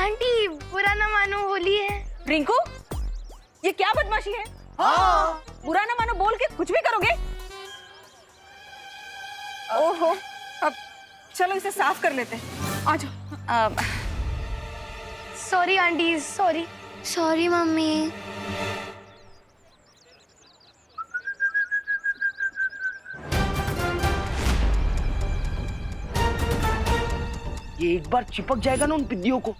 Aunty बुरा ना मानो, होली है। रिंकू, ये क्या बदमाशी है? हाँ। बुरा ना मानो बोल के कुछ भी करोगे? ओहो, अब चलो इसे साफ कर लेते हैं। आ जाओ। Sorry aunty, sorry. Sorry mummy. ये एक बार चिपक जाएगा ना उन बिद्दियों को,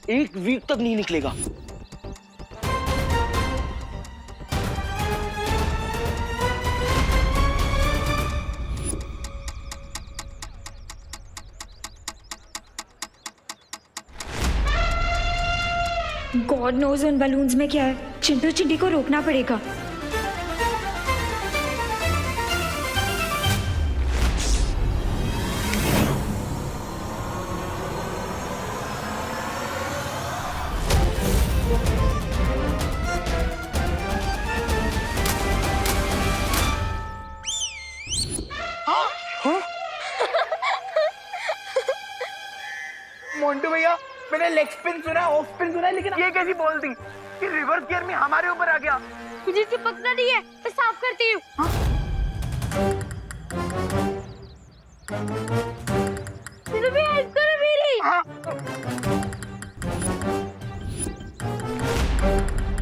एक वीक तक नहीं निकलेगा। गॉड नोज उन बलून्स में क्या है। चिंटू चिंटी को रोकना पड़ेगा। मोंटू भैया, मैंने लेग स्पिन सुना, ऑफ स्पिन सुना, लेकिन ये कैसी बॉल थी कि रिवर्स गियर में हमारे ऊपर आ गया। मुझे चिपकना नहीं है, मैं साफ करती हूँ। भी हेल्प करो मेरी।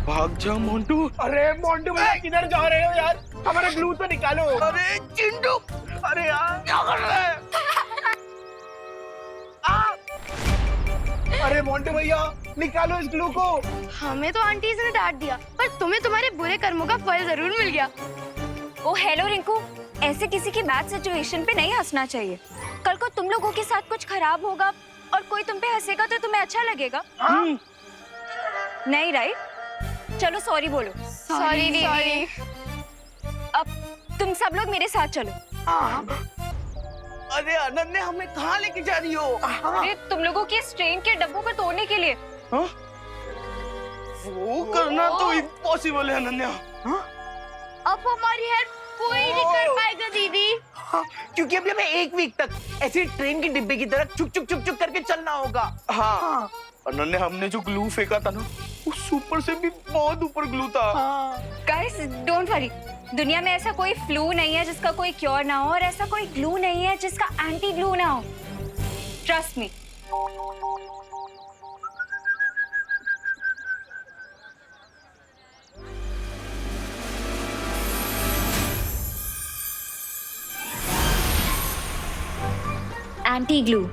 भाग जा मोंटू। अरे मोंटू भैया किधर जा रहे हो यार, हमारा ग्लू तो निकालो। अरे चिंटू, अरे यार क्या कर रहे हैं? अरे मोंटू भैया निकालो इस ग्लू को। हमें तो आंटी ने डांट दिया, पर तुम्हें तुम्हारे बुरे कर्मों का फल जरूर मिल गया। ओ हेलो रिंकू, ऐसे किसी की बैड सिचुएशन पे नहीं हंसना चाहिए। कल को तुम लोगों के साथ कुछ खराब होगा और कोई तुम पे हंसेगा तो तुम्हें अच्छा लगेगा। नहीं राइट? चलो सॉरी बोलो। सॉरी दीदी। अब तुम सब लोग मेरे साथ चलो। अरे अनन्या, हमें कहाँ लेके जा रही हो? अरे तुम लोगों के इस ट्रेन के डब्बों को तोड़ने के लिए। वो करना तो इम्पॉसिबल है अनन्या। अब हमारी हेल्प कोई नहीं कर पाएगा दीदी। क्योंकि अभी हमें एक वीक तक ऐसे ट्रेन के डिब्बे की तरह चुक चुक चुक चुक करके चलना होगा। हाँ। अनन्या, हमने जो ग्लू फेंका था ना, उस ऊपर से भी बहुत ऊपर ग्लू था। गाइस डोंट वरी, दुनिया में ऐसा कोई फ्लू नहीं है जिसका कोई क्योर ना हो, और ऐसा कोई ग्लू नहीं है जिसका एंटी ग्लू ना हो। Trust me. Anti glue.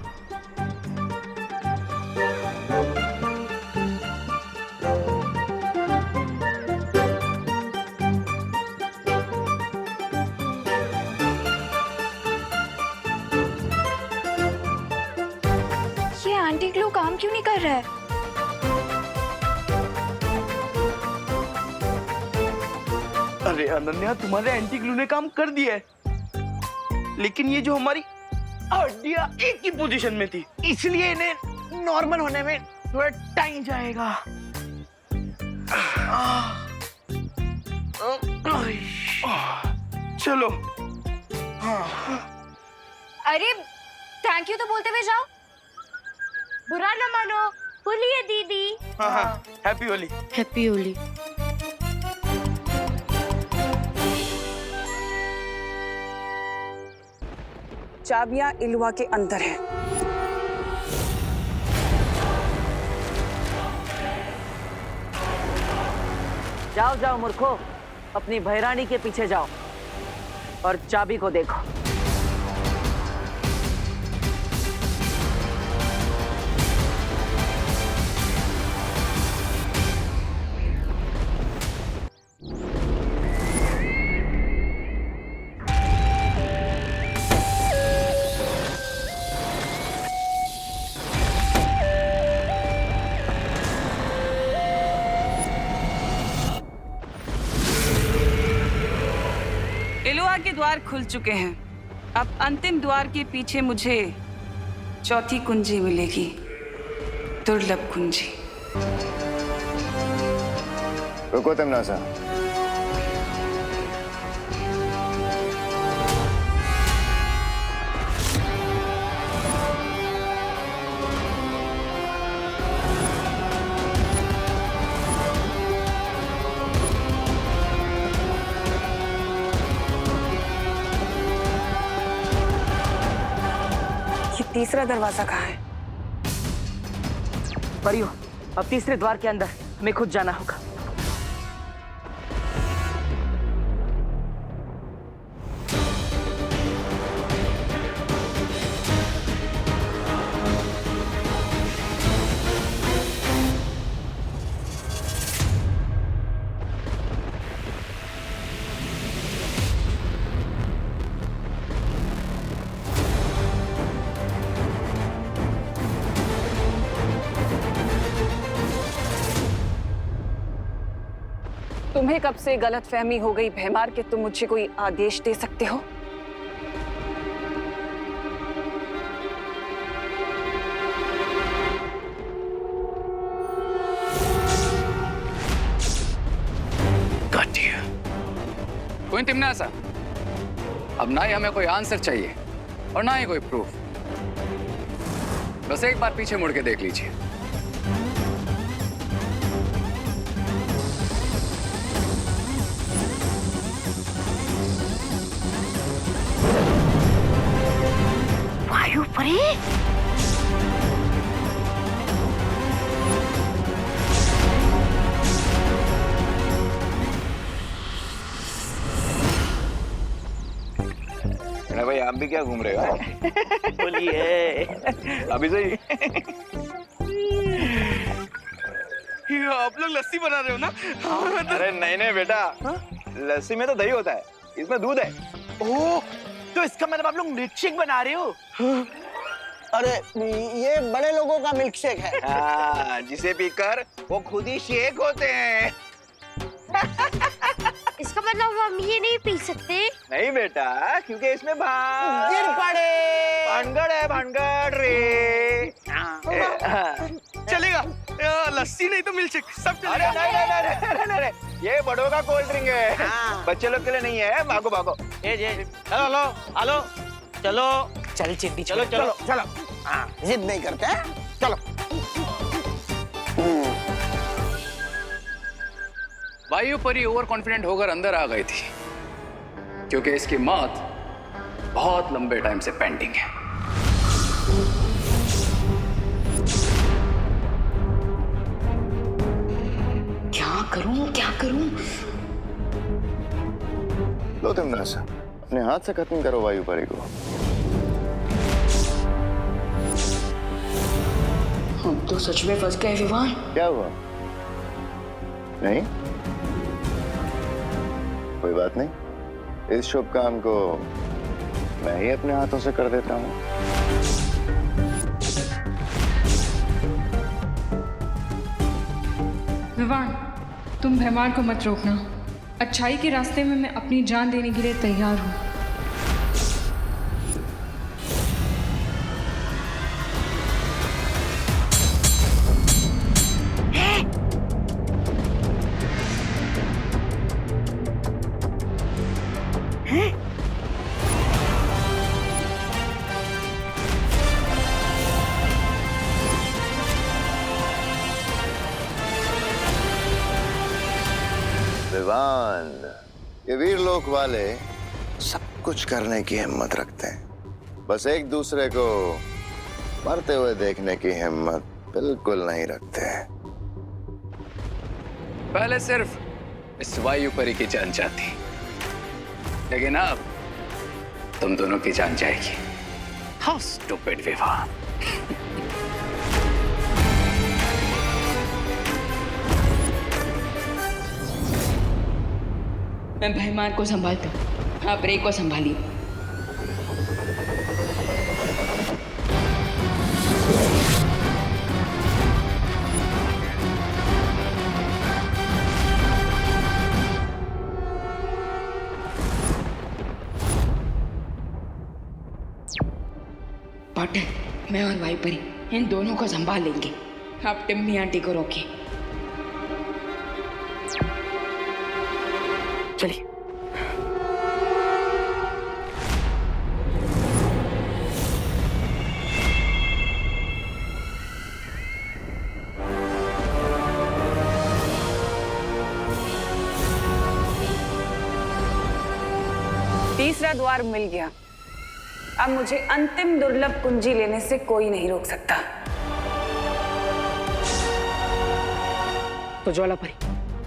Anti glue काम क्यों नहीं कर रहा है? अरे अनन्या, तुम्हारे एंटी ग्लू ने काम कर दिया है, लेकिन ये जो हमारी हड्डियां एक ही पोजीशन में थी, इसलिए इन्हें नॉर्मल होने में थोड़ा टाइम जाएगा। चलो। अरे थैंक यू तो बोलते हुए जाओ। बुरा न मानो, होली है दीदी। हाँ, हैप्पी होली। हैप्पी होली। चाबियां इलवा के अंदर है। जाओ जाओ मूर्खो, अपनी भैरानी के पीछे जाओ और चाबी को देखो। इलवा के द्वार खुल चुके हैं। अब अंतिम द्वार के पीछे मुझे चौथी कुंजी मिलेगी, दुर्लभ कुंजी। रुको तमनासा। तीसरा दरवाजा कहाँ है? परियों, अब तीसरे द्वार के अंदर हमें खुद जाना होगा। तुम्हें कब से गलतफहमी हो गई भैमार कि तुम मुझे कोई आदेश दे सकते हो? कोई तिमनासा, अब ना ही हमें कोई आंसर चाहिए और ना ही कोई प्रूफ। बस एक बार पीछे मुड़ के देख लीजिए। वायु परी? भाई आप भी क्या घूम रहे हो? बोलिए। अभी सही। आप लोग लस्सी बना रहे हो ना? अरे नहीं नहीं बेटा, लस्सी में तो दही होता है, इसमें दूध है। ओह, तो इसका मतलब आप लोग मिल्क शेक बना रहे हो? अरे ये बड़े लोगों का मिल्क शेक है। हाँ, जिसे पीकर वो खुद ही शेक होते हैं। इसका मतलब हम ये नहीं पी सकते? नहीं बेटा, क्योंकि इसमें गिर पड़े। भानगड़ है, भानगड़ रे। चलेगा, लस्सी नहीं तो मिल्क शेक सब अरे चलेगा। नहीं, नहीं, ये बड़ों का कोल्ड ड्रिंक है, हाँ। बच्चे लोग के लिए नहीं है। भागो भागो। हेलो हेलो, चलो चल चिट्टी, चलो चलो चलो। हाँ, जिद नहीं करते हैं? चलो। वायु परी ओवर कॉन्फिडेंट होकर अंदर आ गई थी, क्योंकि इसकी मौत बहुत लंबे टाइम से पेंडिंग है। क्या करूं? लो तिमनासा, अपने हाथ से खत्म करो वायु परी को। हम तो सच में फंस गए विवान। क्या हुआ? नहीं, कोई बात नहीं। इस शुभ काम को मैं ही अपने हाथों से कर देता हूँ। विवान, तुम भैमार को मत रोकना। अच्छाई के रास्ते में मैं अपनी जान देने के लिए तैयार हूँ। विवान, ये वीर लोक वाले सब कुछ करने की हिम्मत रखते हैं, बस एक दूसरे को मरते हुए देखने की हिम्मत बिल्कुल नहीं रखते। पहले सिर्फ इस वायु परी की जान जाती, लेकिन अब तुम दोनों की जान जाएगी। How stupid Vivaan. मैं भैमार को संभालता हूँ, आप रे को संभालिए। पाटिल, मैं और वायु परी इन दोनों को संभाल लेंगे। आप टिम्मी आंटी को रोकिए। चलिए। तीसरा द्वार मिल गया। अब मुझे अंतिम दुर्लभ कुंजी लेने से कोई नहीं रोक सकता। तो ज्वालापरी,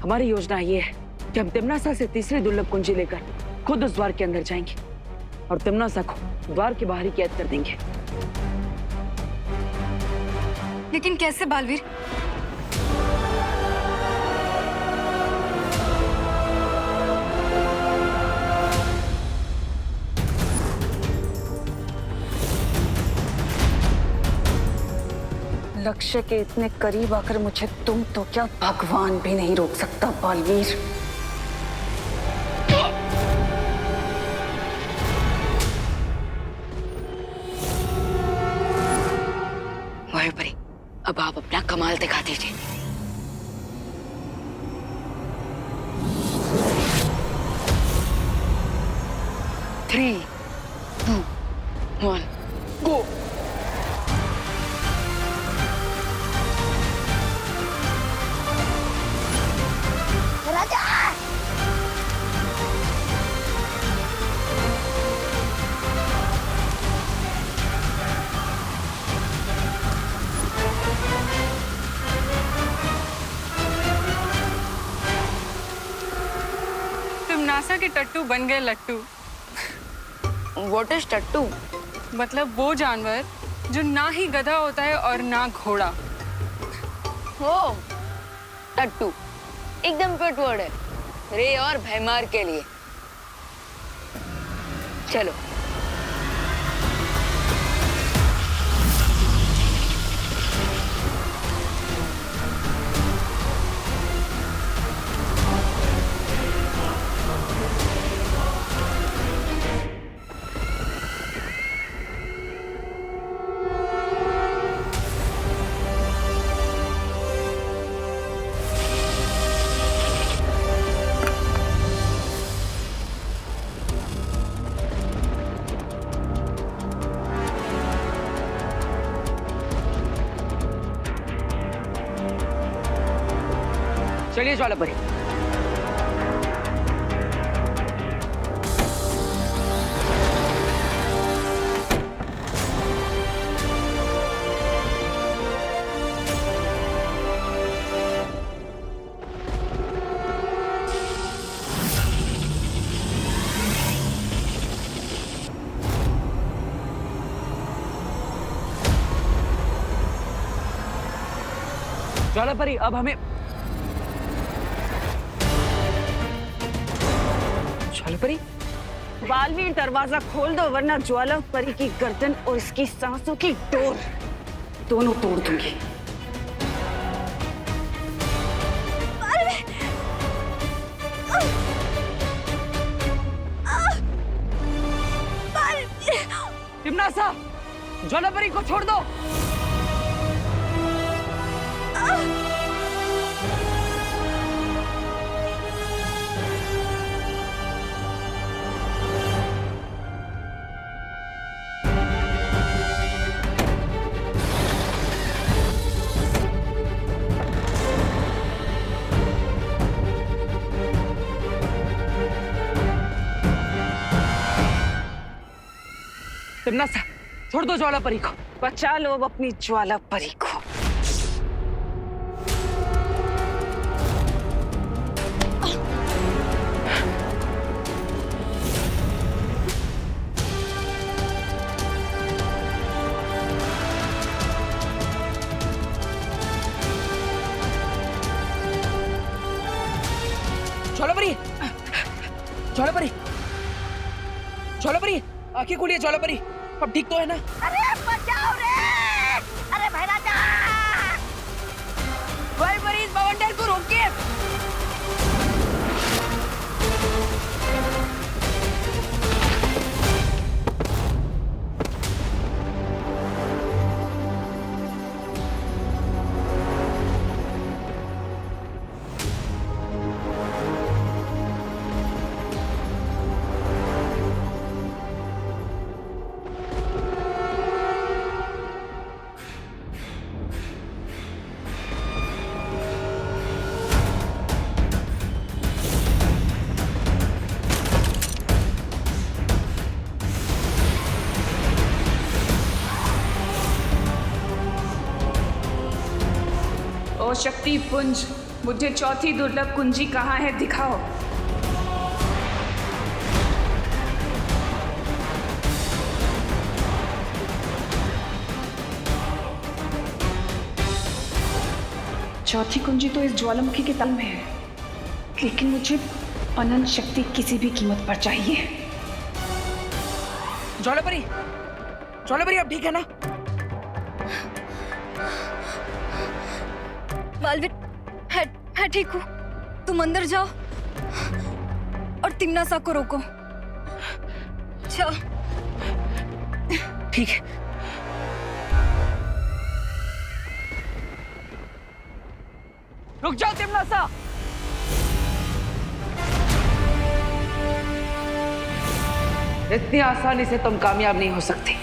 हमारी योजना ये है कि हम तिम्नासा से तीसरी दुर्लभ कुंजी लेकर खुद उस द्वार के अंदर जाएंगे और तिम्नासा को द्वार के बाहर ही कैद कर देंगे। लेकिन कैसे बालवीर? लक्ष्य के इतने करीब आकर मुझे तुम तो क्या भगवान भी नहीं रोक सकता बालवीर। वायुपरी, अब आप अपना कमाल दिखा दीजिए। Three, two, one, go. नासा के टट्टू बन गए लट्टू। व्हाट इज टट्टू? मतलब वो जानवर जो ना ही गधा होता है और ना घोड़ा। हो, टट्टू एकदम फिट वर्ड है रे और भैमार के लिए। चलो। चलिए ज्वालापरी। ज्वालापरी, अब हमें ज्वालापरी, बालवीर दरवाजा खोल दो वरना ज्वालापरी की गर्दन और इसकी सांसों की डोर दोनों तोड़ दूंगी। तिम्नासा, ज्वालापरी को छोड़ दो। तिम्नासा, छोड़ दो ज्वालापरी को। बचा लो अब अपनी ज्वालापरी को। ज्वालापरी, ज्वालापरी, ज्वालापरी, आंखें खोलिए ज्वालापरी। अब ठीक तो है ना? अरे बचाओ रे! अरे भाई राजा! ज्वालापरी, इस बवंडर को रोकिए। ओ शक्ति पुंज, मुझे चौथी दुर्लभ कुंजी कहाँ है दिखाओ। चौथी कुंजी तो इस ज्वालामुखी के तल में है, लेकिन मुझे अनंत शक्ति किसी भी कीमत पर चाहिए। ज्वालापरी, ज्वालापरी अब ठीक है ना? मालविन, मैं ठीक हूँ। तुम अंदर जाओ और तिम्नासा को रोको। जाओ। ठीक है। रुक जाओ तिम्नासा। इतनी आसानी से तुम कामयाब नहीं हो सकती।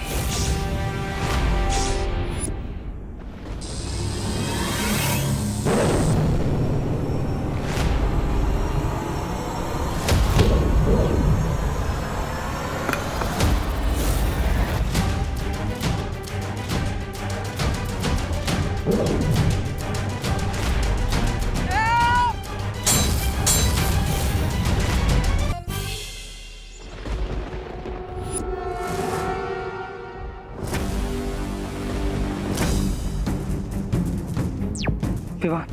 विवान,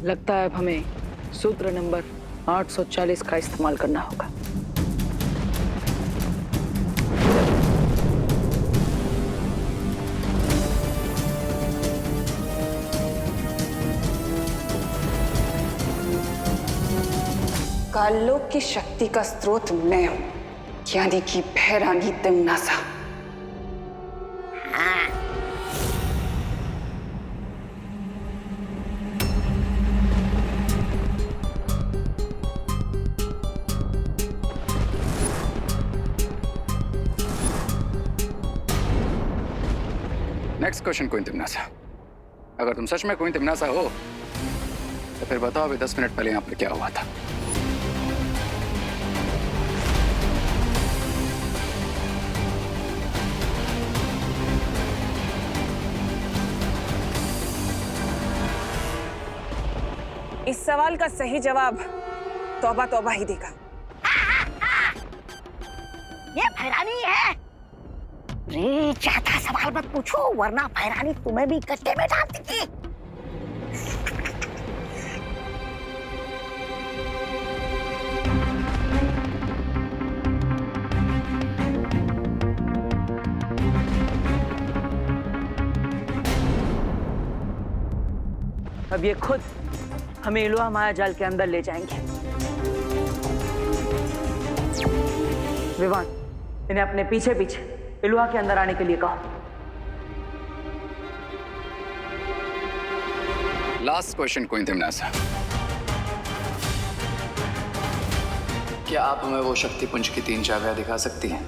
लगता है अब हमें सूत्र नंबर 840 का इस्तेमाल करना होगा। काललोक की शक्ति का स्रोत मैं हूं, यानी कि भैरानी तिम्नासा। नेक्स्ट क्वेश्चन क्वीन तिम्नासा। अगर तुम सच में क्वीन तिम्नासा हो तो फिर बताओ अभी 10 मिनट पहले यहाँ पर क्या हुआ था। इस सवाल का सही जवाब तौबा तौबा ही देगा। ये भैरानी है। रे चाहता सवाल मत पूछो, वरना भैरानी तुम्हें भी गड्ढे में डाल देगी। अब ये खुद हमें इलुआ माया जाल के अंदर ले जाएंगे। विवान, इन्हें अपने पीछे पीछे इलुआ के अंदर आने के लिए कहो। लास्ट क्वेश्चन क्वीन तिम्नासा। क्या आप हमें वो शक्ति पुंज की 3 चाबियां दिखा सकती हैं?